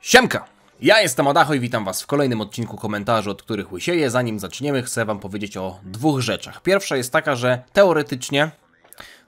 Siemka! Ja jestem Adacho i witam was w kolejnym odcinku komentarzy, od których łysieję. Zanim zaczniemy, chcę wam powiedzieć o dwóch rzeczach. Pierwsza jest taka, że teoretycznie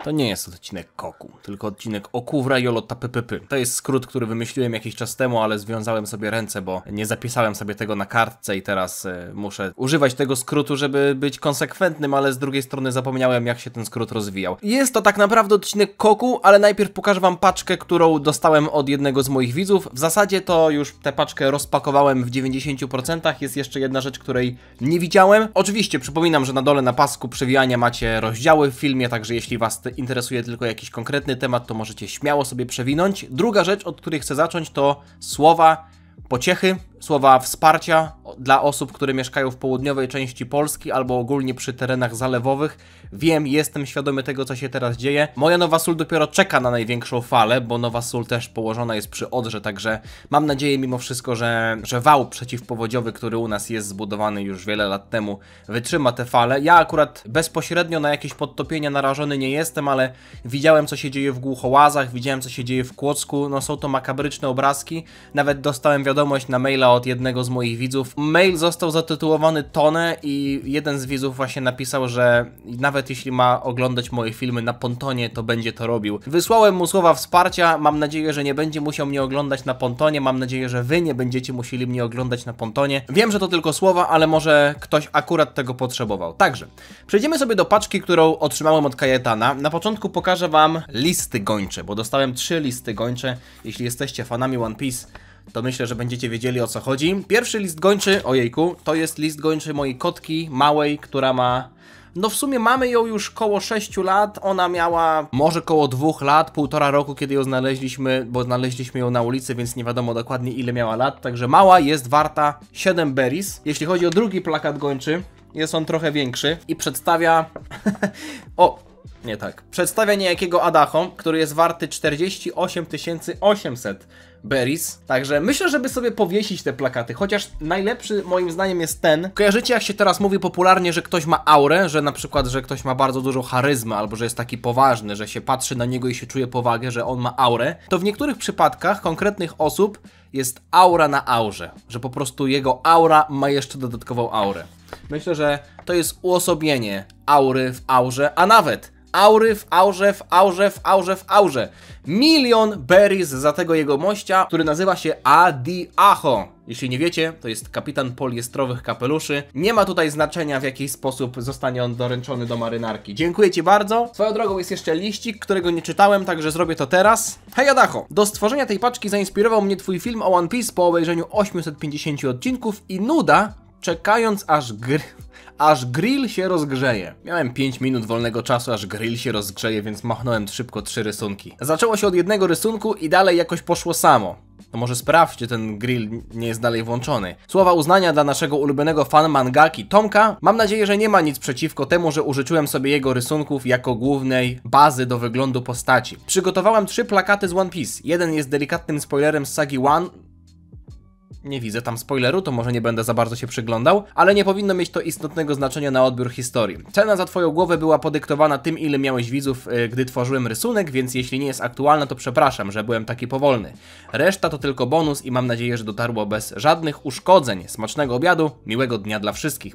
to nie jest odcinek Koku, tylko odcinek Okuwra Jolota PPP. To jest skrót, który wymyśliłem jakiś czas temu, ale związałem sobie ręce, bo nie zapisałem sobie tego na kartce i teraz muszę używać tego skrótu, żeby być konsekwentnym, ale z drugiej strony zapomniałem, jak się ten skrót rozwijał. Jest to tak naprawdę odcinek Koku, ale najpierw pokażę wam paczkę, którą dostałem od jednego z moich widzów. W zasadzie to już tę paczkę rozpakowałem w 90%. Jest jeszcze jedna rzecz, której nie widziałem. Oczywiście przypominam, że na dole na pasku przewijania macie rozdziały w filmie, także jeśli was interesuje tylko jakiś konkretny temat, to możecie śmiało sobie przewinąć. Druga rzecz, od której chcę zacząć, to słowa pociechy, słowa wsparcia dla osób, które mieszkają w południowej części Polski albo ogólnie przy terenach zalewowych. Wiem, jestem świadomy tego, co się teraz dzieje. Moja Nowa Sól dopiero czeka na największą falę, bo Nowa Sól też położona jest przy Odrze, także mam nadzieję mimo wszystko, że wał przeciwpowodziowy, który u nas jest zbudowany już wiele lat temu, wytrzyma tę falę. Ja akurat bezpośrednio na jakieś podtopienia narażony nie jestem, ale widziałem, co się dzieje w Głuchołazach, widziałem, co się dzieje w Kłodzku. No są to makabryczne obrazki. Nawet dostałem wiadomość na maila od jednego z moich widzów. Mail został zatytułowany Tonę i jeden z widzów właśnie napisał, że nawet jeśli ma oglądać moje filmy na pontonie, to będzie to robił. Wysłałem mu słowa wsparcia, mam nadzieję, że nie będzie musiał mnie oglądać na pontonie, mam nadzieję, że wy nie będziecie musieli mnie oglądać na pontonie. Wiem, że to tylko słowa, ale może ktoś akurat tego potrzebował. Także, przejdziemy sobie do paczki, którą otrzymałem od Kajetana. Na początku pokażę wam listy gończe, bo dostałem 3 listy gończe. Jeśli jesteście fanami One Piece, to myślę, że będziecie wiedzieli, o co chodzi. Pierwszy list gończy, ojejku, to jest list gończy mojej kotki małej, która ma... No w sumie mamy ją już koło 6 lat, ona miała może koło 2 lat, 1,5 roku, kiedy ją znaleźliśmy, bo znaleźliśmy ją na ulicy, więc nie wiadomo dokładnie ile miała lat, także mała, jest warta 7 berries. Jeśli chodzi o drugi plakat gończy, jest on trochę większy i przedstawia... Nie tak. Przedstawia niejakiego Adacho, który jest warty 48 800 berries. Także myślę, żeby sobie powiesić te plakaty, chociaż najlepszy moim zdaniem jest ten. Kojarzycie, jak się teraz mówi popularnie, że ktoś ma aurę, że na przykład, że ktoś ma bardzo dużą charyzmę, albo że jest taki poważny, że się patrzy na niego i się czuje powagę, że on ma aurę. To w niektórych przypadkach konkretnych osób jest aura na aurze, że po prostu jego aura ma jeszcze dodatkową aurę. Myślę, że to jest uosobienie aury w aurze, a nawet aury w aurze, w aurze, w aurze, w aurze. 1 000 000 berries za tego jego mościa, który nazywa się Adi-Aho. Jeśli nie wiecie, to jest kapitan poliestrowych kapeluszy. Nie ma tutaj znaczenia, w jaki sposób zostanie on doręczony do marynarki. Dziękuję ci bardzo. Swoją drogą jest jeszcze liścik, którego nie czytałem, także zrobię to teraz. Hej Adacho! Do stworzenia tej paczki zainspirował mnie twój film o One Piece po obejrzeniu 850 odcinków i nuda, czekając aż grill się rozgrzeje. Miałem 5 minut wolnego czasu, aż grill się rozgrzeje, więc machnąłem szybko 3 rysunki. Zaczęło się od jednego rysunku i dalej jakoś poszło samo. To może sprawdź, czy ten grill nie jest dalej włączony. Słowa uznania dla naszego ulubionego fan mangaki Tomka. Mam nadzieję, że nie ma nic przeciwko temu, że użyczyłem sobie jego rysunków jako głównej bazy do wyglądu postaci. Przygotowałem 3 plakaty z One Piece. Jeden jest delikatnym spoilerem z sagi One. Nie widzę tam spoileru, to może nie będę za bardzo się przyglądał, ale nie powinno mieć to istotnego znaczenia na odbiór historii. Cena za twoją głowę była podyktowana tym, ile miałeś widzów, gdy tworzyłem rysunek, więc jeśli nie jest aktualna, to przepraszam, że byłem taki powolny. Reszta to tylko bonus i mam nadzieję, że dotarło bez żadnych uszkodzeń. Smacznego obiadu, miłego dnia dla wszystkich.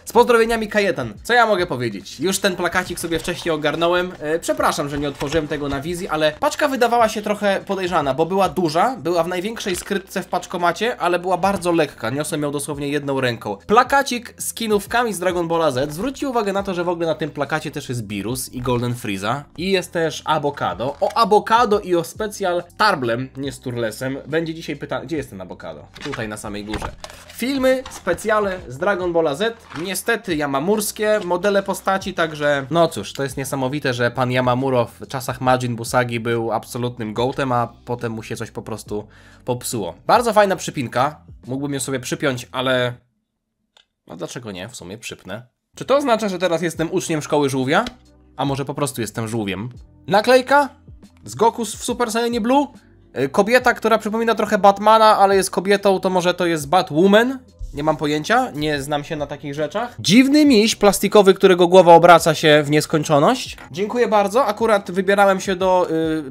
Z pozdrowieniami Kajetan. Co ja mogę powiedzieć? Już ten plakacik sobie wcześniej ogarnąłem. Przepraszam, że nie otworzyłem tego na wizji, ale paczka wydawała się trochę podejrzana, bo była duża, była w największej skrytce w paczkomacie, ale była bardzo lekka, niosłem ją dosłownie jedną ręką. Plakacik z kinówkami z Dragon Balla Z. Zwróćcie uwagę na to, że w ogóle na tym plakacie też jest Beerus i Golden Frieza. I jest też Avocado. O Avocado i o Special Tarblem, nie z Turlesem, będzie dzisiaj pytanie. Gdzie jest ten Avocado? Tutaj na samej górze. Filmy specjale z Dragon Balla Z. Niestety yamamurskie modele postaci, także no cóż, to jest niesamowite, że pan Yamamuro w czasach Majin Busagi był absolutnym gołtem, a potem mu się coś po prostu popsuło. Bardzo fajna przypinka. Mógłbym ją sobie przypiąć, ale... A dlaczego nie? W sumie przypnę. Czy to oznacza, że teraz jestem uczniem szkoły żółwia? A może po prostu jestem żółwiem? Naklejka z Goku w Super Saiyanie Blue. Kobieta, która przypomina trochę Batmana, ale jest kobietą, to może to jest Batwoman? Nie mam pojęcia, nie znam się na takich rzeczach. Dziwny miś plastikowy, którego głowa obraca się w nieskończoność. Dziękuję bardzo, akurat wybierałem się do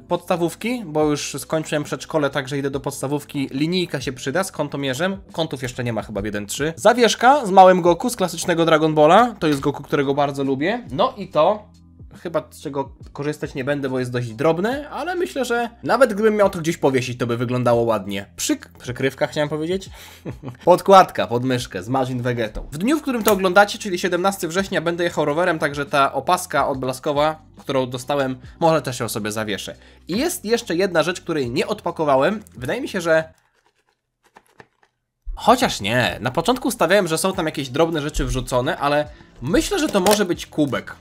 podstawówki, bo już skończyłem przedszkole, także idę do podstawówki. Linijka się przyda z kątomierzem. Kątów jeszcze nie ma chyba w 1.3. Zawieszka z małym Goku, z klasycznego Dragon Balla. To jest Goku, którego bardzo lubię. No i to... Chyba z czego korzystać nie będę, bo jest dość drobne, ale myślę, że nawet gdybym miał to gdzieś powiesić, to by wyglądało ładnie. Przykrywka chciałem powiedzieć. Podkładka pod myszkę z Majin Vegetą. W dniu, w którym to oglądacie, czyli 17 września, będę jechał rowerem, także ta opaska odblaskowa, którą dostałem, może też ją sobie zawieszę. I jest jeszcze jedna rzecz, której nie odpakowałem. Wydaje mi się, że... Chociaż nie. Na początku stawiałem, że są tam jakieś drobne rzeczy wrzucone, ale myślę, że to może być kubek.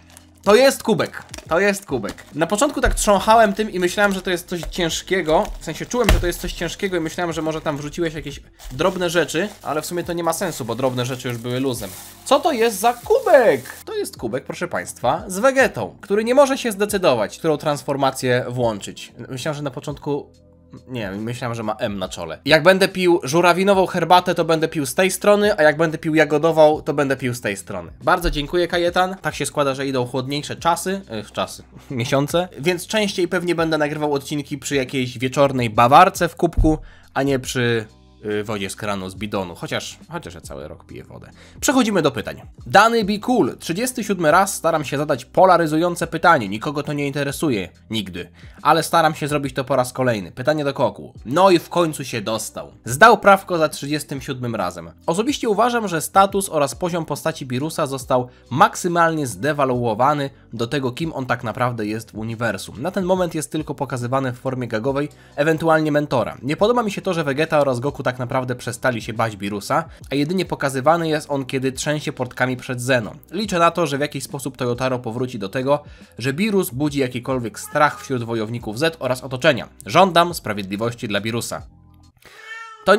To jest kubek. To jest kubek. Na początku tak trząchałem tym i myślałem, że to jest coś ciężkiego. W sensie czułem, że to jest coś ciężkiego i myślałem, że może tam wrzuciłeś jakieś drobne rzeczy, ale w sumie to nie ma sensu, bo drobne rzeczy już były luzem. Co to jest za kubek? To jest kubek, proszę państwa, z Vegetą, który nie może się zdecydować, którą transformację włączyć. Myślałem, że na początku... Nie, myślałem, że ma M na czole. Jak będę pił żurawinową herbatę, to będę pił z tej strony, a jak będę pił jagodową, to będę pił z tej strony. Bardzo dziękuję, Kajetan. Tak się składa, że idą chłodniejsze miesiące, więc częściej pewnie będę nagrywał odcinki przy jakiejś wieczornej bawarce w kubku, a nie przy wodzie z kranu, z bidonu, chociaż ja cały rok piję wodę. Przechodzimy do pytań. Dany Be Cool. 37 raz staram się zadać polaryzujące pytanie. Nikogo to nie interesuje. Nigdy. Ale staram się zrobić to po raz kolejny. Pytanie do Koku. No i w końcu się dostał. Zdał prawko za 37 razem. Osobiście uważam, że status oraz poziom postaci Birusa został maksymalnie zdewaluowany do tego, kim on tak naprawdę jest w uniwersum. Na ten moment jest tylko pokazywany w formie gagowej, ewentualnie mentora. Nie podoba mi się to, że Vegeta oraz Goku tak naprawdę przestali się bać Birusa, a jedynie pokazywany jest on, kiedy trzęsie portkami przed Zeną. Liczę na to, że w jakiś sposób Toyotaro powróci do tego, że Birus budzi jakikolwiek strach wśród wojowników Z oraz otoczenia. Żądam sprawiedliwości dla Birusa. To...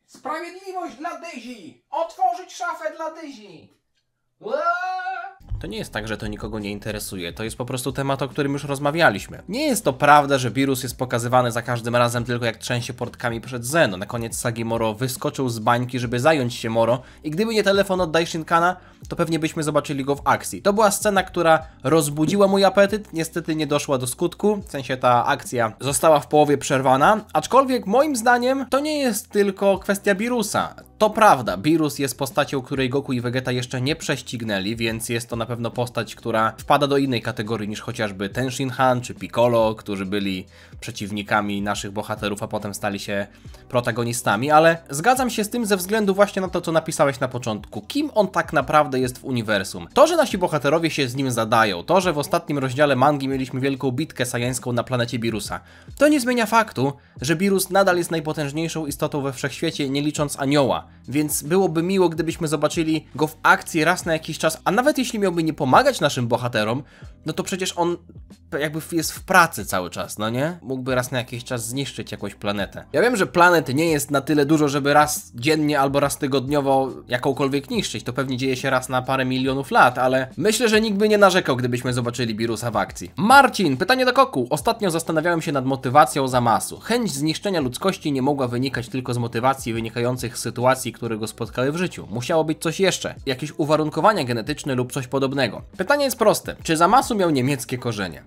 Sprawiedliwość dla Dyzi! Otworzyć szafę dla Dyzi! To nie jest tak, że to nikogo nie interesuje, to jest po prostu temat, o którym już rozmawialiśmy. Nie jest to prawda, że Birus jest pokazywany za każdym razem tylko jak trzęsie portkami przed Zeno. Na koniec sagi Moro wyskoczył z bańki, żeby zająć się Moro i gdyby nie telefon od Daishinkana, to pewnie byśmy zobaczyli go w akcji. To była scena, która rozbudziła mój apetyt, niestety nie doszła do skutku, w sensie ta akcja została w połowie przerwana, aczkolwiek moim zdaniem to nie jest tylko kwestia Birusa. To prawda, Birus jest postacią, której Goku i Vegeta jeszcze nie prześcignęli, więc jest to na pewno postać, która wpada do innej kategorii niż chociażby Ten Shinhan czy Piccolo, którzy byli przeciwnikami naszych bohaterów, a potem stali się protagonistami, ale zgadzam się z tym ze względu właśnie na to, co napisałeś na początku. Kim on tak naprawdę jest w uniwersum? To, że nasi bohaterowie się z nim zadają, to, że w ostatnim rozdziale mangi mieliśmy wielką bitkę sajańską na planecie Birusa, to nie zmienia faktu, że Birus nadal jest najpotężniejszą istotą we wszechświecie, nie licząc anioła. Więc byłoby miło, gdybyśmy zobaczyli go w akcji raz na jakiś czas, a nawet jeśli miałby nie pomagać naszym bohaterom, no to przecież on jakby jest w pracy cały czas, no nie? Mógłby raz na jakiś czas zniszczyć jakąś planetę. Ja wiem, że planet nie jest na tyle dużo, żeby raz dziennie albo raz tygodniowo jakąkolwiek niszczyć. To pewnie dzieje się raz na parę milionów lat, ale myślę, że nikt by nie narzekał, gdybyśmy zobaczyli Birusa w akcji. Marcin, pytanie do Koku. Ostatnio zastanawiałem się nad motywacją Zamasu. Chęć zniszczenia ludzkości nie mogła wynikać tylko z motywacji wynikających z sytuacji, które go spotkały w życiu. Musiało być coś jeszcze. Jakieś uwarunkowania genetyczne lub coś podobnego. Pytanie jest proste. Czy Zamasu miał niemieckie korzenie?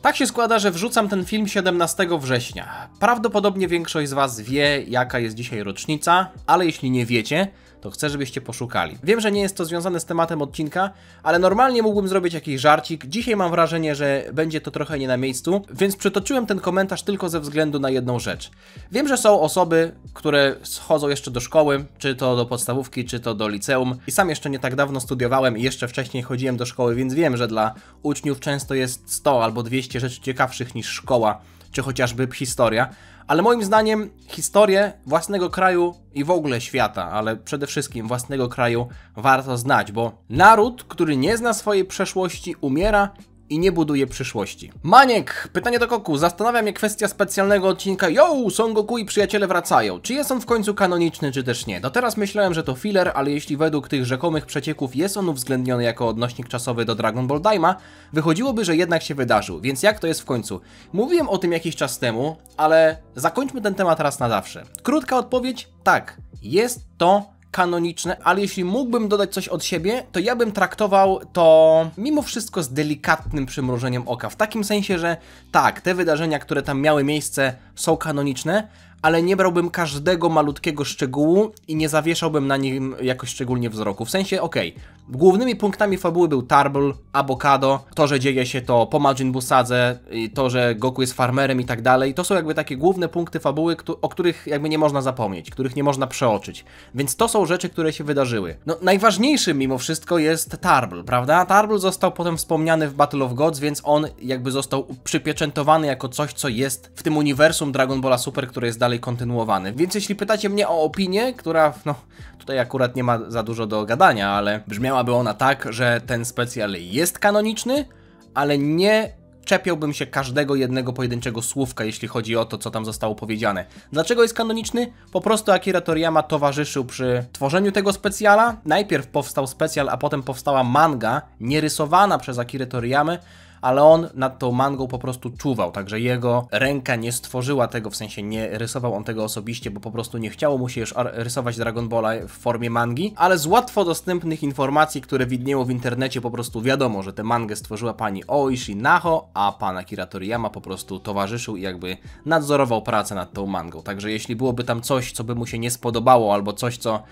Tak się składa, że wrzucam ten film 17 września. Prawdopodobnie większość z Was wie, jaka jest dzisiaj rocznica, ale jeśli nie wiecie, to chcę, żebyście poszukali. Wiem, że nie jest to związane z tematem odcinka, ale normalnie mógłbym zrobić jakiś żarcik. Dzisiaj mam wrażenie, że będzie to trochę nie na miejscu, więc przytoczyłem ten komentarz tylko ze względu na jedną rzecz. Wiem, że są osoby, które schodzą jeszcze do szkoły, czy to do podstawówki, czy to do liceum. I sam jeszcze nie tak dawno studiowałem i jeszcze wcześniej chodziłem do szkoły, więc wiem, że dla uczniów często jest 100 albo 200 rzeczy ciekawszych niż szkoła, czy chociażby historia. Ale moim zdaniem historię własnego kraju i w ogóle świata, ale przede wszystkim własnego kraju warto znać, bo naród, który nie zna swojej przeszłości, umiera i nie buduje przyszłości. Maniek, pytanie do Goku. Zastanawia mnie kwestia specjalnego odcinka Yo, Son Goku i przyjaciele wracają. Czy jest on w końcu kanoniczny, czy też nie? Do teraz myślałem, że to filler, ale jeśli według tych rzekomych przecieków jest on uwzględniony jako odnośnik czasowy do Dragon Ball Daima, wychodziłoby, że jednak się wydarzył. Więc jak to jest w końcu? Mówiłem o tym jakiś czas temu, ale zakończmy ten temat raz na zawsze. Krótka odpowiedź? Tak. Jest to kanoniczne, ale jeśli mógłbym dodać coś od siebie, to ja bym traktował to mimo wszystko z delikatnym przymrużeniem oka. W takim sensie, że tak, te wydarzenia, które tam miały miejsce, są kanoniczne, ale nie brałbym każdego malutkiego szczegółu i nie zawieszałbym na nim jakoś szczególnie wzroku. W sensie, okej, głównymi punktami fabuły był Tarbell, Abokado, to, że dzieje się to po Majin Buu Sadze, to, że Goku jest farmerem i tak dalej. To są jakby takie główne punkty fabuły, o których jakby nie można zapomnieć, których nie można przeoczyć. Więc to są rzeczy, które się wydarzyły. No, najważniejszym mimo wszystko jest Tarbell, prawda? Tarbell został potem wspomniany w Battle of Gods, więc on jakby został przypieczętowany jako coś, co jest w tym uniwersum Dragon Balla Super, które jest dalej kontynuowany. Więc jeśli pytacie mnie o opinię, która, no, tutaj akurat nie ma za dużo do gadania, ale brzmiałaby ona tak, że ten specjal jest kanoniczny, ale nie czepiałbym się każdego jednego pojedynczego słówka, jeśli chodzi o to, co tam zostało powiedziane. Dlaczego jest kanoniczny? Po prostu Akira Toriyama towarzyszył przy tworzeniu tego specjala. Najpierw powstał specjal, a potem powstała manga, nierysowana przez Akirę Toriyamę, ale on nad tą mangą po prostu czuwał, także jego ręka nie stworzyła tego, w sensie nie rysował on tego osobiście, bo po prostu nie chciało mu się już rysować Dragon Balla w formie mangi, ale z łatwo dostępnych informacji, które widnieją w internecie, po prostu wiadomo, że tę mangę stworzyła pani Oishi Naho, a pan Akira Toriyama po prostu towarzyszył i jakby nadzorował pracę nad tą mangą, także jeśli byłoby tam coś, co by mu się nie spodobało, albo coś, co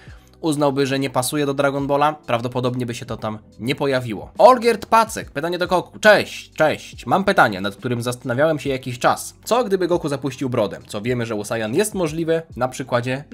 uznałby, że nie pasuje do Dragon Balla, prawdopodobnie by się to tam nie pojawiło. Olgierd Pacek, pytanie do Goku. Cześć. Mam pytanie, nad którym zastanawiałem się jakiś czas. Co gdyby Goku zapuścił brodę? Co wiemy, że u Saiyan jest możliwe, na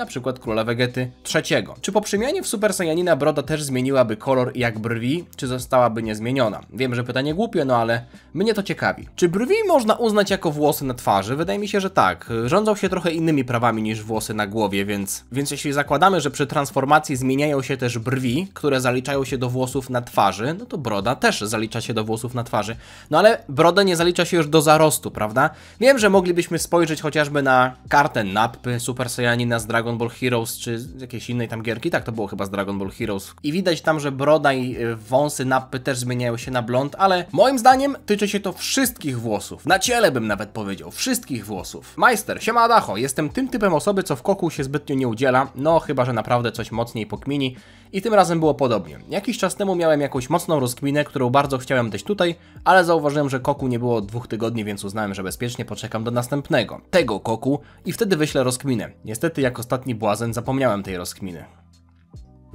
przykład Króla Vegety III. Czy po przemianie w Super Saiyanina broda też zmieniłaby kolor jak brwi, czy zostałaby niezmieniona? Wiem, że pytanie głupie, no ale mnie to ciekawi. Czy brwi można uznać jako włosy na twarzy? Wydaje mi się, że tak. Rządzą się trochę innymi prawami niż włosy na głowie, więc jeśli zakładamy, że przy transformacji zmieniają się też brwi, które zaliczają się do włosów na twarzy, no to broda też zalicza się do włosów na twarzy. No ale broda nie zalicza się już do zarostu, prawda? Wiem, że moglibyśmy spojrzeć chociażby na kartę Nappy Super Saiyanina z Dragon Ball Heroes, czy z jakiejś innej tam gierki, tak, to było chyba z Dragon Ball Heroes. I widać tam, że broda i wąsy Nappy też zmieniają się na blond, ale moim zdaniem tyczy się to wszystkich włosów. Na ciele bym nawet powiedział, wszystkich włosów. Majster, siema Adacho, jestem tym typem osoby, co w koku się zbytnio nie udziela, no chyba, że naprawdę coś mocniej pokmini i tym razem było podobnie. Jakiś czas temu miałem jakąś mocną rozkminę, którą bardzo chciałem dać tutaj, ale zauważyłem, że koku nie było od 2 tygodni, więc uznałem, że bezpiecznie poczekam do następnego, tego koku i wtedy wyślę rozkminę. Niestety jak ostatni błazen zapomniałem tej rozkminy.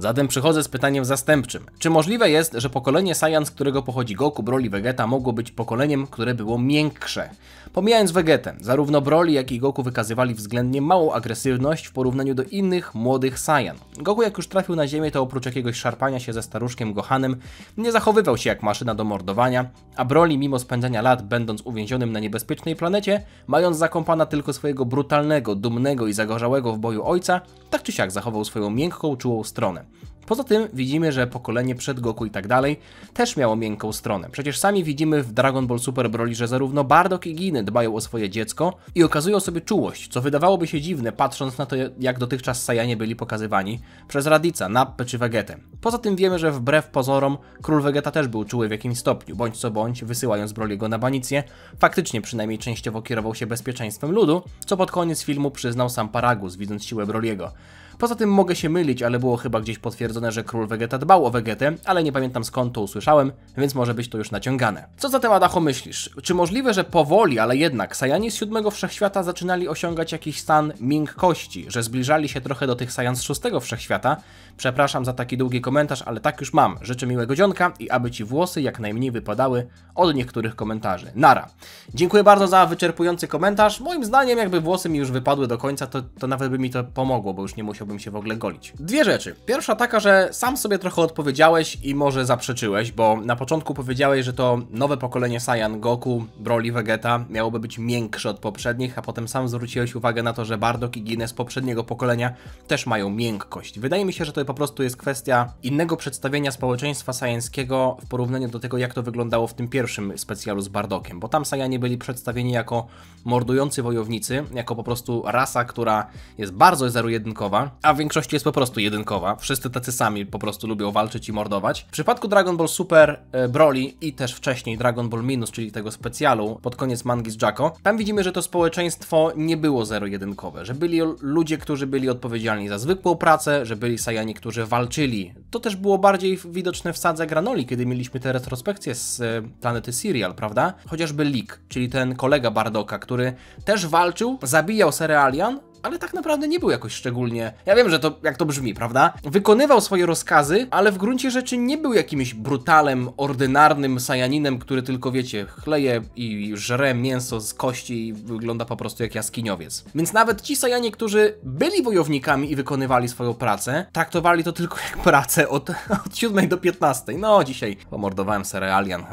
Zatem przychodzę z pytaniem zastępczym. Czy możliwe jest, że pokolenie Saiyan, z którego pochodzi Goku, Broly i Vegeta, mogło być pokoleniem, które było miększe? Pomijając Vegetę, zarówno Broly, jak i Goku wykazywali względnie małą agresywność w porównaniu do innych młodych Saiyan. Goku jak już trafił na ziemię, to oprócz jakiegoś szarpania się ze staruszkiem Gohanem, nie zachowywał się jak maszyna do mordowania, a Broly mimo spędzania lat, będąc uwięzionym na niebezpiecznej planecie, mając za kompana tylko swojego brutalnego, dumnego i zagorzałego w boju ojca, tak czy siak zachował swoją miękką, czułą stronę. Poza tym widzimy, że pokolenie przed Goku i tak dalej też miało miękką stronę. Przecież sami widzimy w Dragon Ball Super Broly, że zarówno Bardock i Giny dbają o swoje dziecko i okazują sobie czułość, co wydawałoby się dziwne, patrząc na to, jak dotychczas Saiyanie byli pokazywani przez Raditza, Nappę czy Vegetę. Poza tym wiemy, że wbrew pozorom Król Vegeta też był czuły w jakimś stopniu, bądź co bądź, wysyłając Broly'ego na banicję, faktycznie przynajmniej częściowo kierował się bezpieczeństwem ludu, co pod koniec filmu przyznał sam Paragus, widząc siłę Broly'ego. Poza tym mogę się mylić, ale było chyba gdzieś potwierdzone, że Król Vegeta dbał o Vegetę, ale nie pamiętam skąd to usłyszałem, więc może być to już naciągane. Co zatem, Adacho, myślisz? Czy możliwe, że powoli, ale jednak Saiyani z 7 Wszechświata zaczynali osiągać jakiś stan miękkości, że zbliżali się trochę do tych Saiyan z 6 Wszechświata? Przepraszam za taki długi komentarz, ale tak już mam. Życzę miłego dzionka i aby ci włosy jak najmniej wypadały od niektórych komentarzy. Nara. Dziękuję bardzo za wyczerpujący komentarz. Moim zdaniem, jakby włosy mi już wypadły do końca, to nawet by mi to pomogło, bo już nie musiałbym się w ogóle golić. Dwie rzeczy. Pierwsza taka, że że sam sobie trochę odpowiedziałeś i może zaprzeczyłeś, bo na początku powiedziałeś, że to nowe pokolenie Saiyan, Goku, Broly, Vegeta miałoby być miększe od poprzednich, a potem sam zwróciłeś uwagę na to, że Bardock i Guinness poprzedniego pokolenia też mają miękkość. Wydaje mi się, że to po prostu jest kwestia innego przedstawienia społeczeństwa sajańskiego w porównaniu do tego, jak to wyglądało w tym pierwszym specjalu z Bardockiem, bo tam Saiyanie byli przedstawieni jako mordujący wojownicy, jako po prostu rasa, która jest bardzo zero-jedynkowa, a w większości jest po prostu jedynkowa. Wszyscy tacy sami po prostu lubią walczyć i mordować. W przypadku Dragon Ball Super Broly i też wcześniej Dragon Ball Minus, czyli tego specjalu pod koniec mangi z Jacko, tam widzimy, że to społeczeństwo nie było zero-jedynkowe, że byli ludzie, którzy byli odpowiedzialni za zwykłą pracę, że byli Saiyani, którzy walczyli. To też było bardziej widoczne w Sadze Granoli, kiedy mieliśmy te retrospekcje z planety Serial, prawda? Chociażby Leak, czyli ten kolega Bardocka, który też walczył, zabijał Cerealian, ale tak naprawdę nie był jakoś szczególnie... Ja wiem, że to jak to brzmi, prawda? Wykonywał swoje rozkazy, ale w gruncie rzeczy nie był jakimś brutalem, ordynarnym Saiyaninem, który tylko, wiecie, chleje i żre mięso z kości i wygląda po prostu jak jaskiniowiec. Więc nawet ci Saiyanie, którzy byli wojownikami i wykonywali swoją pracę, traktowali to tylko jak pracę od 7 do 15. No, dzisiaj pomordowałem Cerealian.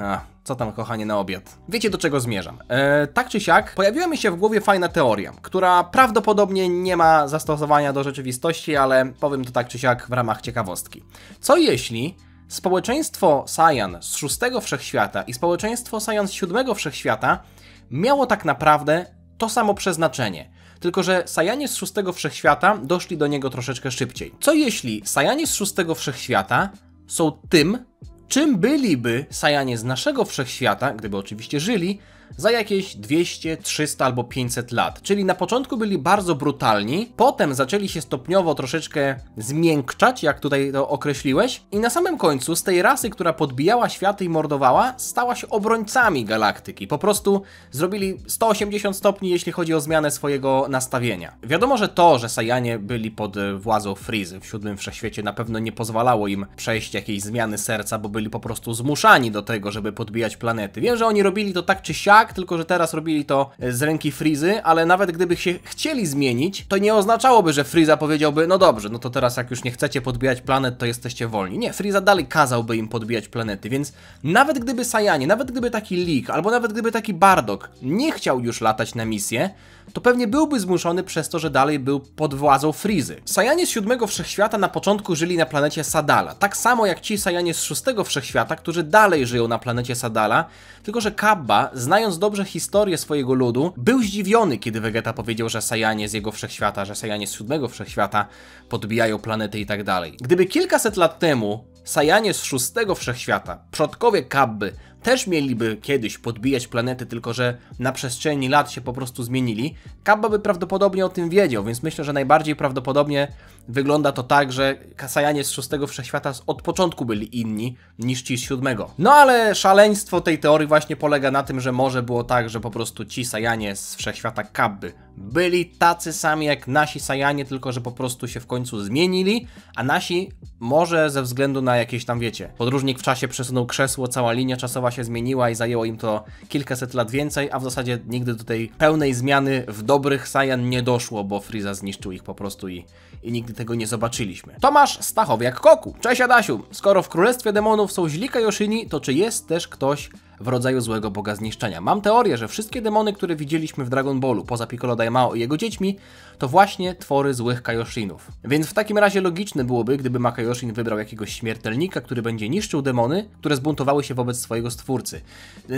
Co tam, kochanie, na obiad? Wiecie, do czego zmierzam. Tak czy siak, pojawiła mi się w głowie fajna teoria, która prawdopodobnie nie ma zastosowania do rzeczywistości, ale powiem to tak czy siak w ramach ciekawostki. Co jeśli społeczeństwo Saiyan z 6 Wszechświata i społeczeństwo Saiyan z 7 Wszechświata miało tak naprawdę to samo przeznaczenie? Tylko że Saiyanie z 6 Wszechświata doszli do niego troszeczkę szybciej. Co jeśli Saiyanie z 6 Wszechświata są tym, czym byliby Saiyanie z naszego Wszechświata, gdyby oczywiście żyli, za jakieś 200, 300 albo 500 lat. Czyli na początku byli bardzo brutalni, potem zaczęli się stopniowo troszeczkę zmiękczać, jak tutaj to określiłeś, i na samym końcu z tej rasy, która podbijała światy i mordowała, stała się obrońcami galaktyki. Po prostu zrobili 180 stopni, jeśli chodzi o zmianę swojego nastawienia. Wiadomo, że to, że Saiyanie byli pod władzą Frizy w 7 Wszechświecie, na pewno nie pozwalało im przejść jakiejś zmiany serca, bo byli po prostu zmuszani do tego, żeby podbijać planety. Wiem, że oni robili to tak czy siak, tylko że teraz robili to z ręki Frizy, ale nawet gdyby się chcieli zmienić, to nie oznaczałoby, że Friza powiedziałby, no dobrze, no to teraz jak już nie chcecie podbijać planet, to jesteście wolni. Nie, Friza dalej kazałby im podbijać planety, więc nawet gdyby Saiyanie, nawet gdyby taki Leak, albo nawet gdyby taki Bardock nie chciał już latać na misję, to pewnie byłby zmuszony przez to, że dalej był pod władzą Frizy. Saiyanie z 7 Wszechświata na początku żyli na planecie Sadala, tak samo jak ci Saiyanie z 6 Wszechświata, którzy dalej żyją na planecie Sadala, tylko że Cabba, znając dobrze historię swojego ludu, był zdziwiony, kiedy Vegeta powiedział, że Saiyanie z jego Wszechświata, że Saiyanie z 7 Wszechświata podbijają planety i tak dalej. Gdyby kilkaset lat temu Saiyanie z 6 Wszechświata, przodkowie Cabby, też mieliby kiedyś podbijać planety, tylko że na przestrzeni lat się po prostu zmienili, Cabba by prawdopodobnie o tym wiedział, więc myślę, że najbardziej prawdopodobnie wygląda to tak, że Saiyanie z 6 Wszechświata od początku byli inni niż ci z 7. No ale szaleństwo tej teorii właśnie polega na tym, że może było tak, że po prostu ci Saiyanie z Wszechświata Cabby byli tacy sami jak nasi Saiyanie, tylko że po prostu się w końcu zmienili, a nasi może ze względu na jakieś tam, wiecie, podróżnik w czasie przesunął krzesło, cała linia czasowa się zmieniła i zajęło im to kilkaset lat więcej, a w zasadzie nigdy do tej pełnej zmiany w dobrych Saiyan nie doszło, bo Frieza zniszczył ich po prostu i nigdy tego nie zobaczyliśmy. Tomasz Stachowiak-Koku. Cześć Adasiu! Skoro w Królestwie Demonów są źli Kaioshini, to czy jest też ktoś w rodzaju złego boga zniszczenia? Mam teorię, że wszystkie demony, które widzieliśmy w Dragon Ballu, poza Piccolo Daimao i jego dziećmi, to właśnie twory złych Kaioshinów. Więc w takim razie logiczne byłoby, gdyby Ma Kaioshin wybrał jakiegoś śmiertelnika, który będzie niszczył demony, które zbuntowały się wobec swojego stwórcy.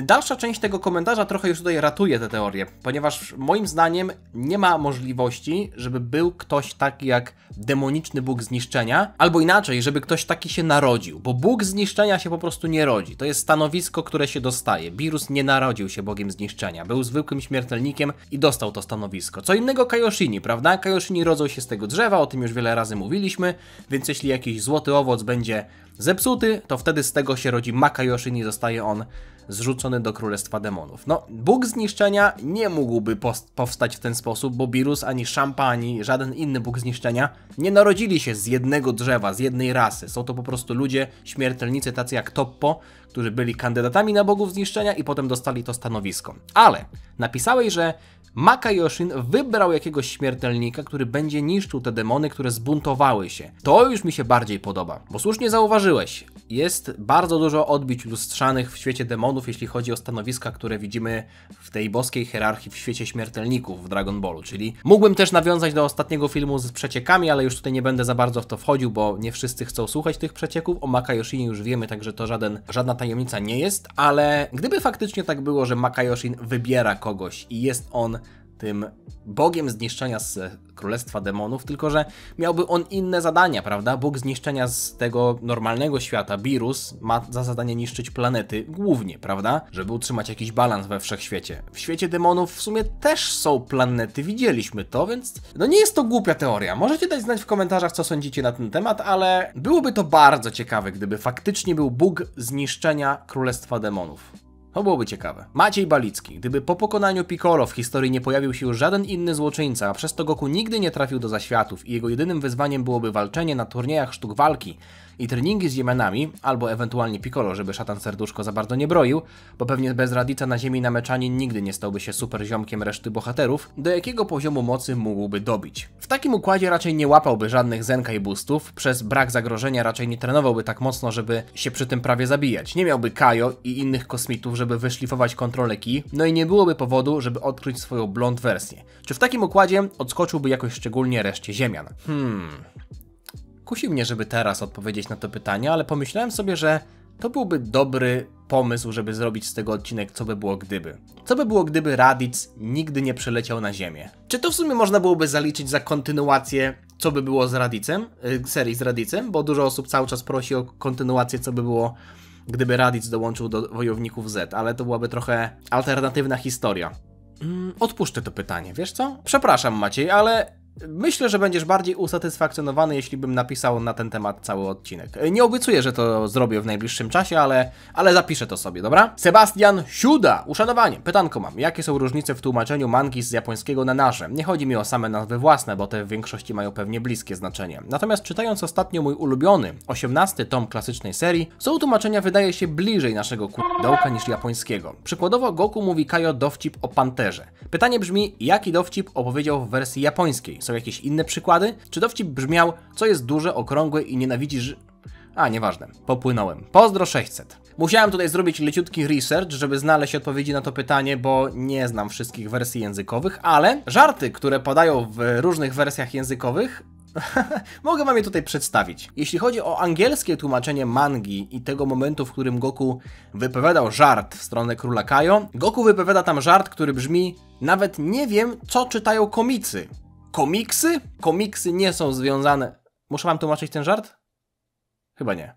Dalsza część tego komentarza trochę już tutaj ratuje tę teorię, ponieważ moim zdaniem nie ma możliwości, żeby był ktoś taki jak demoniczny bóg zniszczenia, albo inaczej, żeby ktoś taki się narodził, bo bóg zniszczenia się po prostu nie rodzi. To jest stanowisko, które się dostaje. Beerus nie narodził się bogiem zniszczenia, był zwykłym śmiertelnikiem i dostał to stanowisko. Co innego Kaioshini, prawda? Kaioshini rodzą się z tego drzewa, o tym już wiele razy mówiliśmy, więc jeśli jakiś złoty owoc będzie zepsuty, to wtedy z tego się rodzi Ma Kaioshin i zostaje on zrzucony do Królestwa Demonów. No, Bóg Zniszczenia nie mógłby powstać w ten sposób, bo Beerus, ani Champa, ani żaden inny Bóg Zniszczenia nie narodzili się z jednego drzewa, z jednej rasy. Są to po prostu ludzie, śmiertelnicy tacy jak Toppo, którzy byli kandydatami na Bogów Zniszczenia i potem dostali to stanowisko. Ale napisałeś, że Maka Yoshin wybrał jakiegoś śmiertelnika, który będzie niszczył te demony, które zbuntowały się. To już mi się bardziej podoba, bo słusznie zauważyłeś, jest bardzo dużo odbić lustrzanych w świecie demonów, jeśli chodzi o stanowiska, które widzimy w tej boskiej hierarchii w świecie śmiertelników w Dragon Ballu, czyli mógłbym też nawiązać do ostatniego filmu z przeciekami, ale już tutaj nie będę za bardzo w to wchodził, bo nie wszyscy chcą słuchać tych przecieków. O Maka Yoshinie już wiemy, także to żadna tajemnica nie jest, ale gdyby faktycznie tak było, że Maka Yoshin wybiera kogoś i jest on tym bogiem zniszczenia z Królestwa Demonów, tylko że miałby on inne zadania, prawda? Bóg zniszczenia z tego normalnego świata, Beerus, ma za zadanie niszczyć planety głównie, prawda? Żeby utrzymać jakiś balans we wszechświecie. W świecie demonów w sumie też są planety, widzieliśmy to, więc no nie jest to głupia teoria. Możecie dać znać w komentarzach, co sądzicie na ten temat, ale byłoby to bardzo ciekawe, gdyby faktycznie był Bóg zniszczenia Królestwa Demonów. To byłoby ciekawe. Maciej Balicki. Gdyby po pokonaniu Piccolo w historii nie pojawił się już żaden inny złoczyńca, a przez to Goku nigdy nie trafił do zaświatów i jego jedynym wyzwaniem byłoby walczenie na turniejach sztuk walki i treningi z Ziemianami, albo ewentualnie Piccolo, żeby szatan serduszko za bardzo nie broił, bo pewnie bez Raditza na ziemi nameczanin nigdy nie stałby się super ziomkiem reszty bohaterów, do jakiego poziomu mocy mógłby dobić. W takim układzie raczej nie łapałby żadnych Zenkai boostów, przez brak zagrożenia raczej nie trenowałby tak mocno, żeby się przy tym prawie zabijać. Nie miałby Kaio i innych kosmitów, żeby wyszlifować kontrolę Ki, no i nie byłoby powodu, żeby odkryć swoją blond wersję. Czy w takim układzie odskoczyłby jakoś szczególnie reszcie Ziemian? Kusi mnie, żeby teraz odpowiedzieć na to pytanie, ale pomyślałem sobie, że to byłby dobry pomysł, żeby zrobić z tego odcinek Co by było gdyby. Co by było gdyby Raditz nigdy nie przyleciał na Ziemię? Czy to w sumie można byłoby zaliczyć za kontynuację Co by było z Raditzem, serii z Raditzem, bo dużo osób cały czas prosi o kontynuację Co by było gdyby Raditz dołączył do Wojowników Z, ale to byłaby trochę alternatywna historia. Odpuszczę to pytanie, wiesz co? Przepraszam Maciej, ale myślę, że będziesz bardziej usatysfakcjonowany, jeśli bym napisał na ten temat cały odcinek. Nie obiecuję, że to zrobię w najbliższym czasie, ale zapiszę to sobie, dobra? Sebastian Siuda, uszanowanie. Pytanko mam. Jakie są różnice w tłumaczeniu mangi z japońskiego na nasze? Nie chodzi mi o same nazwy własne, bo te w większości mają pewnie bliskie znaczenie. Natomiast czytając ostatnio mój ulubiony, 18 tom klasycznej serii, są tłumaczenia wydaje się bliżej naszego dołka niż japońskiego. Przykładowo Goku mówi Kaio dowcip o panterze. Pytanie brzmi, jaki dowcip opowiedział w wersji japońskiej? Są jakieś inne przykłady? Czy dowcip brzmiał, co jest duże, okrągłe i nienawidzisz... nieważne. Popłynąłem. Pozdro 600. Musiałem tutaj zrobić leciutki research, żeby znaleźć odpowiedzi na to pytanie, bo nie znam wszystkich wersji językowych, ale żarty, które podają w różnych wersjach językowych, mogę wam je tutaj przedstawić. Jeśli chodzi o angielskie tłumaczenie mangi i tego momentu, w którym Goku wypowiadał żart w stronę Króla Kaio, Goku wypowiada tam żart, który brzmi: nawet nie wiem, co czytają komicy. Komiksy? Komiksy nie są związane... Muszę wam tłumaczyć ten żart? Chyba nie.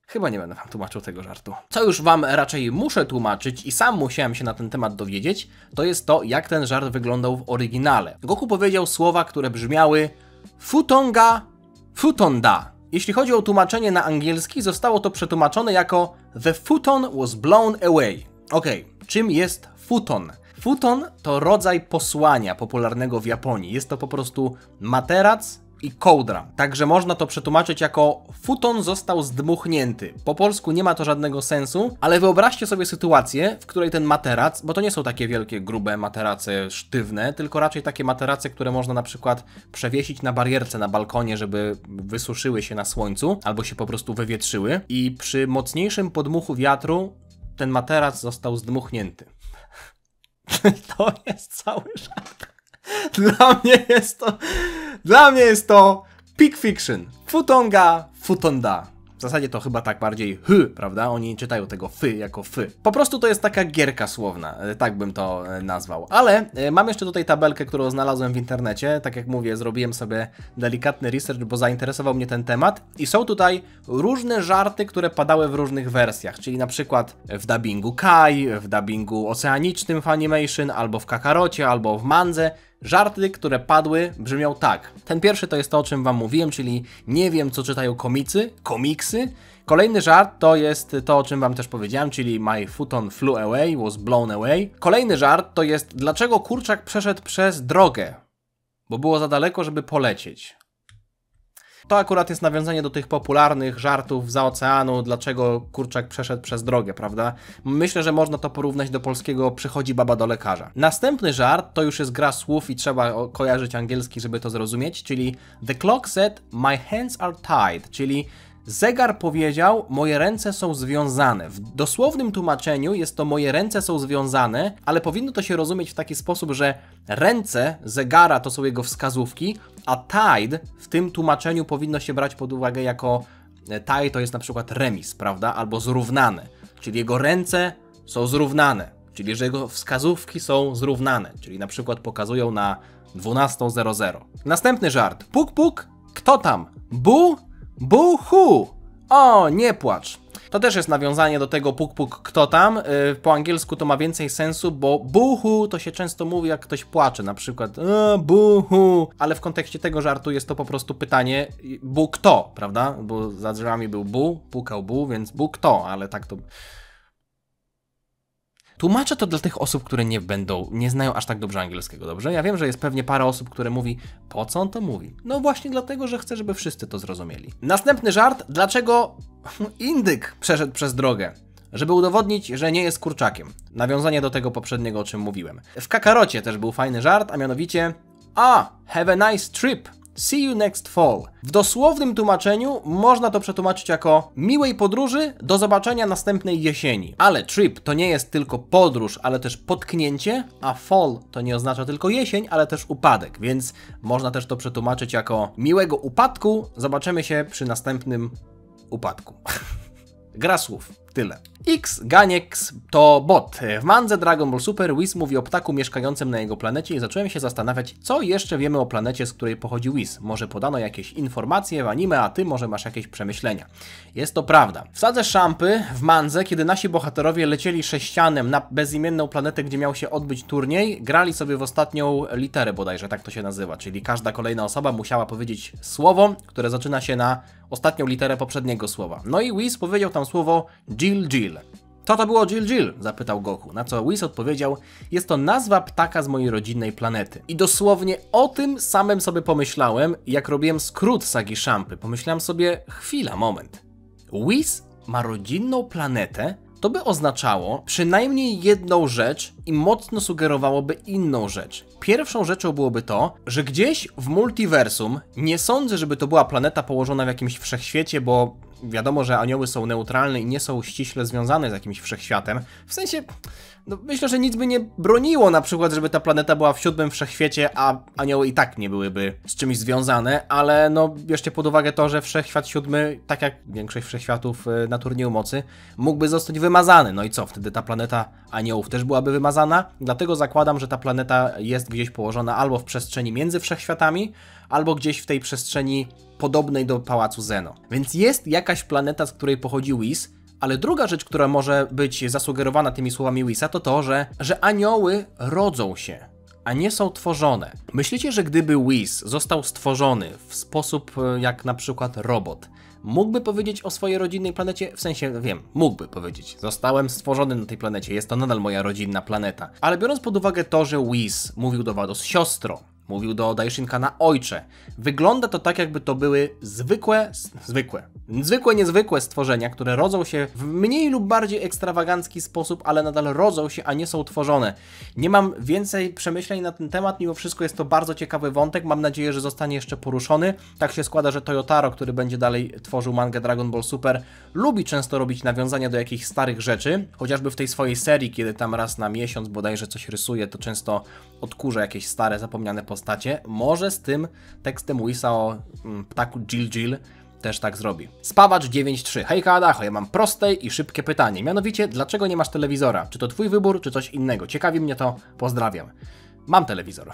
Chyba nie będę wam tłumaczył tego żartu. Co już wam raczej muszę tłumaczyć i sam musiałem się na ten temat dowiedzieć, to jest to, jak ten żart wyglądał w oryginale. Goku powiedział słowa, które brzmiały futonga, futonda. Jeśli chodzi o tłumaczenie na angielski, zostało to przetłumaczone jako The futon was blown away. Okej, czym jest futon? Futon to rodzaj posłania popularnego w Japonii. Jest to po prostu materac i kołdra. Także można to przetłumaczyć jako futon został zdmuchnięty. Po polsku nie ma to żadnego sensu, ale wyobraźcie sobie sytuację, w której ten materac, bo to nie są takie wielkie, grube materace sztywne, tylko raczej takie materace, które można na przykład przewiesić na barierce na balkonie, żeby wysuszyły się na słońcu, albo się po prostu wywietrzyły. I przy mocniejszym podmuchu wiatru ten materac został zdmuchnięty. To jest cały żart. Dla mnie jest to peak fiction. Futonga, futonda. W zasadzie to chyba tak bardziej prawda? Oni czytają tego jako fy. Po prostu to jest taka gierka słowna, tak bym to nazwał. Ale mam jeszcze tutaj tabelkę, którą znalazłem w internecie. Tak jak mówię, zrobiłem sobie delikatny research, bo zainteresował mnie ten temat. I są tutaj różne żarty, które padały w różnych wersjach. Czyli na przykład w dubbingu Kai, w dubbingu oceanicznym w Animation, albo w Kakarocie, albo w Mandze. Żarty, które padły, brzmią tak. Ten pierwszy to jest to, o czym wam mówiłem, czyli nie wiem, co czytają komiksy. Kolejny żart to jest to, o czym wam też powiedziałem, czyli my futon flew away, was blown away. Kolejny żart to jest dlaczego kurczak przeszedł przez drogę, bo było za daleko, żeby polecieć. To akurat jest nawiązanie do tych popularnych żartów za oceanu, dlaczego kurczak przeszedł przez drogę, prawda? Myślę, że można to porównać do polskiego przychodzi baba do lekarza. Następny żart to już jest gra słów i trzeba kojarzyć angielski, żeby to zrozumieć, czyli the clock said my hands are tied, czyli zegar powiedział, moje ręce są związane. W dosłownym tłumaczeniu jest to moje ręce są związane, ale powinno to się rozumieć w taki sposób, że ręce zegara to są jego wskazówki, a tied w tym tłumaczeniu powinno się brać pod uwagę jako tie to jest na przykład remis, prawda? Albo zrównane, czyli jego ręce są zrównane, czyli że jego wskazówki są zrównane, czyli na przykład pokazują na 12:00. Następny żart. Puk, puk, kto tam? Bu? Buhu! O, nie płacz. To też jest nawiązanie do tego puk puk kto tam. Po angielsku to ma więcej sensu, bo buhu to się często mówi jak ktoś płacze, na przykład buhu, ale w kontekście tego żartu jest to po prostu pytanie bu kto, prawda? Bo za drzwiami był bu, pukał bu, więc bu kto, ale tak to... Tłumaczę to dla tych osób, które nie znają aż tak dobrze angielskiego, dobrze? Ja wiem, że jest pewnie parę osób, które mówi, po co on to mówi? No właśnie dlatego, że chcę, żeby wszyscy to zrozumieli. Następny żart, dlaczego indyk przeszedł przez drogę? Żeby udowodnić, że nie jest kurczakiem. Nawiązanie do tego poprzedniego, o czym mówiłem. W Kakarocie też był fajny żart, a mianowicie have a nice trip. See you next fall. W dosłownym tłumaczeniu można to przetłumaczyć jako miłej podróży, do zobaczenia następnej jesieni. Ale trip to nie jest tylko podróż, ale też potknięcie, a fall to nie oznacza tylko jesień, ale też upadek, więc można też to przetłumaczyć jako miłego upadku, zobaczymy się przy następnym upadku. Gra słów. Tyle. X Ganiex to bot. W mandze Dragon Ball Super Whis mówi o ptaku mieszkającym na jego planecie i zacząłem się zastanawiać, co jeszcze wiemy o planecie, z której pochodzi Whis. Może podano jakieś informacje w anime, a ty może masz jakieś przemyślenia. Jest to prawda. Wsadzę szampy w mandze, kiedy nasi bohaterowie lecieli sześcianem na bezimienną planetę, gdzie miał się odbyć turniej, grali sobie w ostatnią literę bodajże, tak to się nazywa, czyli każda kolejna osoba musiała powiedzieć słowo, które zaczyna się na ostatnią literę poprzedniego słowa. No i Whis powiedział tam słowo Jill Jill. Co to było Jill Jill? Zapytał Goku, na co Whis odpowiedział, jest to nazwa ptaka z mojej rodzinnej planety. I dosłownie o tym samym sobie pomyślałem, jak robiłem skrót sagi Szampy. Pomyślałem sobie, chwila, moment. Whis ma rodzinną planetę? To by oznaczało przynajmniej jedną rzecz i mocno sugerowałoby inną rzecz. Pierwszą rzeczą byłoby to, że gdzieś w multiversum, nie sądzę, żeby to była planeta położona w jakimś wszechświecie, bo wiadomo, że anioły są neutralne i nie są ściśle związane z jakimś wszechświatem. W sensie, no myślę, że nic by nie broniło na przykład, żeby ta planeta była w 7. wszechświecie, a anioły i tak nie byłyby z czymś związane, ale no bierzcie pod uwagę to, że wszechświat 7, tak jak większość wszechświatów na turnieju mocy, mógłby zostać wymazany. No i co, wtedy ta planeta aniołów też byłaby wymazana? Dlatego zakładam, że ta planeta jest gdzieś położona albo w przestrzeni między wszechświatami, albo gdzieś w tej przestrzeni podobnej do Pałacu Zeno. Więc jest jakaś planeta, z której pochodzi Whis, ale druga rzecz, która może być zasugerowana tymi słowami Whisa, to to, że anioły rodzą się, a nie są tworzone. Myślicie, że gdyby Whis został stworzony w sposób jak na przykład robot, mógłby powiedzieć o swojej rodzinnej planecie? W sensie, wiem, mógłby powiedzieć. Zostałem stworzony na tej planecie, jest to nadal moja rodzinna planeta. Ale biorąc pod uwagę to, że Whis mówił do Vados siostro, mówił do Daishinkana ojcze. Wygląda to tak, jakby to były niezwykłe stworzenia, które rodzą się w mniej lub bardziej ekstrawagancki sposób, ale nadal rodzą się, a nie są tworzone. Nie mam więcej przemyśleń na ten temat, mimo wszystko jest to bardzo ciekawy wątek, mam nadzieję, że zostanie jeszcze poruszony. Tak się składa, że Toyotaro, który będzie dalej tworzył mangę Dragon Ball Super, lubi często robić nawiązania do jakichś starych rzeczy, chociażby w tej swojej serii, kiedy tam raz na miesiąc bodajże coś rysuje, to często odkurza jakieś stare, zapomniane postacie. Może z tym tekstem Whisa o ptaku Jill Jill też tak zrobi. Spawacz 9.3. Hejka Adacho, ja mam proste i szybkie pytanie. Mianowicie, dlaczego nie masz telewizora? Czy to twój wybór, czy coś innego? Ciekawi mnie to, pozdrawiam. Mam telewizor.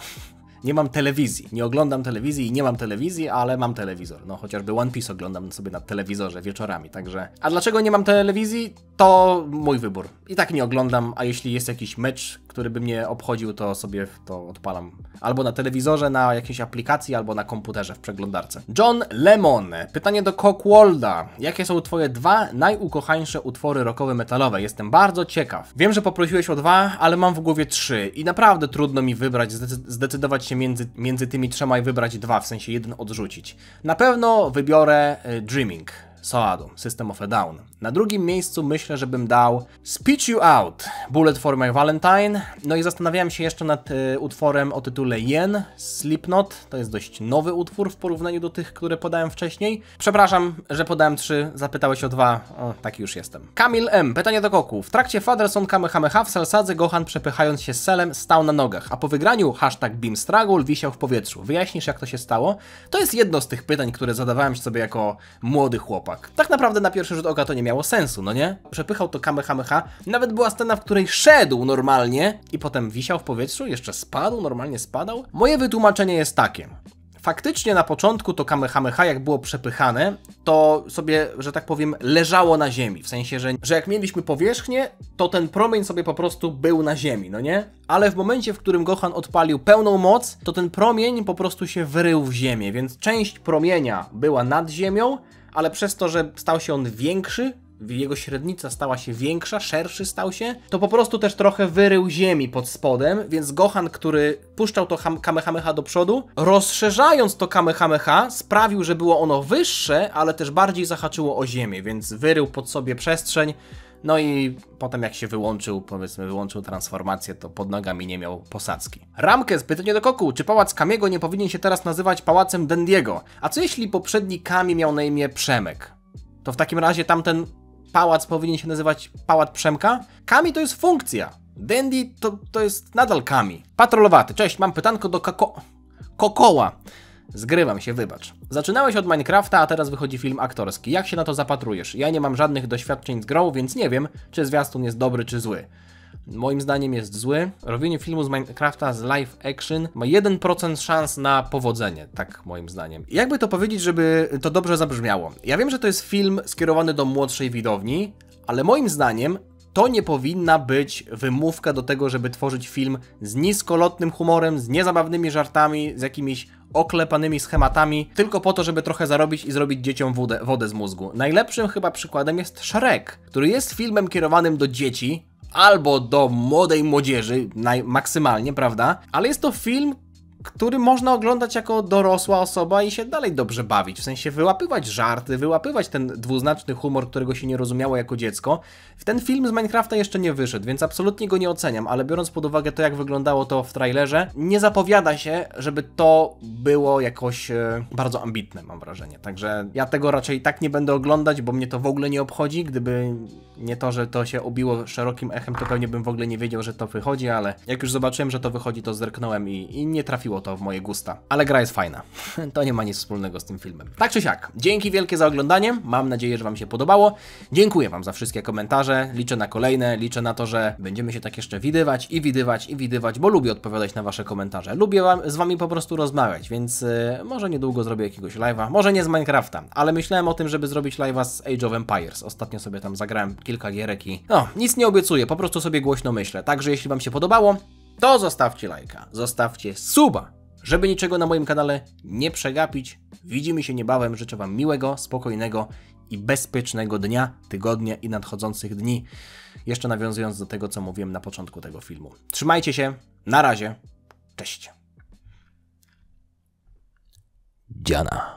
Nie mam telewizji. Nie oglądam telewizji i nie mam telewizji, ale mam telewizor. No chociażby One Piece oglądam sobie na telewizorze wieczorami, także... A dlaczego nie mam telewizji? To mój wybór. I tak nie oglądam, a jeśli jest jakiś mecz, który by mnie obchodził, to sobie to odpalam. Albo na telewizorze, na jakiejś aplikacji, albo na komputerze w przeglądarce. John Lemon. Pytanie do Cockwolda. Jakie są twoje 2 najukochańsze utwory rockowe metalowe? Jestem bardzo ciekaw. Wiem, że poprosiłeś o 2, ale mam w głowie 3 i naprawdę trudno mi wybrać, zdecydować się między tymi trzema i wybrać dwa, w sensie jeden odrzucić. Na pewno wybiorę Dreaming Soadu, System of a Down. Na drugim miejscu myślę, że bym dał Spit You Out, Bullet for My Valentine. No i zastanawiałem się jeszcze nad utworem o tytule Yen, Slipknot. To jest dość nowy utwór w porównaniu do tych, które podałem wcześniej. Przepraszam, że podałem 3, zapytałeś o 2. O, taki już jestem. Kamil M. Pytanie do Koku. W trakcie Fatherson Kamehameha w Salsadze Gohan, przepychając się z Selem, stał na nogach, a po wygraniu #Beam Struggle wisiał w powietrzu. Wyjaśnisz, jak to się stało? To jest jedno z tych pytań, które zadawałem sobie jako młody chłopak. Tak naprawdę na pierwszy rzut oka to nie miało sensu, no nie? Przepychał to Kamehameha, nawet była scena, w której szedł normalnie i potem wisiał w powietrzu, jeszcze spadł, normalnie spadał. Moje wytłumaczenie jest takie. Faktycznie na początku to Kamehameha, jak było przepychane, to sobie, że tak powiem, leżało na ziemi. W sensie, że jak mieliśmy powierzchnię, to ten promień sobie po prostu był na ziemi, no nie? Ale w momencie, w którym Gohan odpalił pełną moc, to ten promień po prostu się wrył w ziemię, więc część promienia była nad ziemią, ale przez to, że stał się on większy, jego średnica stała się większa, szerszy stał się, to po prostu też trochę wyrył ziemi pod spodem, więc Gohan, który puszczał to Kamehameha do przodu, rozszerzając to Kamehameha, sprawił, że było ono wyższe, ale też bardziej zahaczyło o ziemię, więc wyrył pod sobie przestrzeń. No i potem jak się wyłączył, powiedzmy wyłączył transformację, to pod nogami nie miał posadzki. Ramkes, pytanie do Koku, czy pałac Kamiego nie powinien się teraz nazywać pałacem Dendiego? A co jeśli poprzedni Kami miał na imię Przemek? To w takim razie tamten pałac powinien się nazywać Pałac Przemka? Kami to jest funkcja. Dendi to jest nadal Kami. Patrolowaty, cześć, mam pytanko do Kokoła. Zgrywam się, wybacz. Zaczynałeś od Minecrafta, a teraz wychodzi film aktorski. Jak się na to zapatrujesz? Ja nie mam żadnych doświadczeń z grą, więc nie wiem, czy zwiastun jest dobry, czy zły. Moim zdaniem jest zły. Robienie filmu z Minecrafta z live action ma 1% szans na powodzenie, tak moim zdaniem. Jakby to powiedzieć, żeby to dobrze zabrzmiało? Ja wiem, że to jest film skierowany do młodszej widowni, ale moim zdaniem to nie powinna być wymówka do tego, żeby tworzyć film z niskolotnym humorem, z niezabawnymi żartami, z jakimiś oklepanymi schematami, tylko po to, żeby trochę zarobić i zrobić dzieciom wodę z mózgu. Najlepszym chyba przykładem jest Shrek, który jest filmem kierowanym do dzieci, albo do młodej młodzieży, maksymalnie, prawda? Ale jest to film, który można oglądać jako dorosła osoba i się dalej dobrze bawić, w sensie wyłapywać żarty, wyłapywać ten dwuznaczny humor, którego się nie rozumiało jako dziecko. Ten film z Minecrafta jeszcze nie wyszedł, więc absolutnie go nie oceniam, ale biorąc pod uwagę to, jak wyglądało to w trailerze, nie zapowiada się, żeby to było jakoś bardzo ambitne, mam wrażenie. Także ja tego raczej tak nie będę oglądać, bo mnie to w ogóle nie obchodzi. Gdyby nie to, że to się obiło szerokim echem, to pewnie bym w ogóle nie wiedział, że to wychodzi, ale jak już zobaczyłem, że to wychodzi, to zerknąłem i nie trafiło to w moje gusta. Ale gra jest fajna. To nie ma nic wspólnego z tym filmem. Tak czy siak, dzięki wielkie za oglądanie. Mam nadzieję, że wam się podobało. Dziękuję wam za wszystkie komentarze. Liczę na kolejne. Liczę na to, że będziemy się tak jeszcze widywać, bo lubię odpowiadać na wasze komentarze. Lubię z wami po prostu rozmawiać, więc może niedługo zrobię jakiegoś live'a. Może nie z Minecrafta, ale myślałem o tym, żeby zrobić live'a z Age of Empires. Ostatnio sobie tam zagrałem kilka gierek i no, nic nie obiecuję, po prostu sobie głośno myślę. Także jeśli wam się podobało, to zostawcie lajka, zostawcie suba, żeby niczego na moim kanale nie przegapić. Widzimy się niebawem. Życzę wam miłego, spokojnego i bezpiecznego dnia, tygodnia i nadchodzących dni. Jeszcze nawiązując do tego, co mówiłem na początku tego filmu. Trzymajcie się, na razie, cześć. Dziana.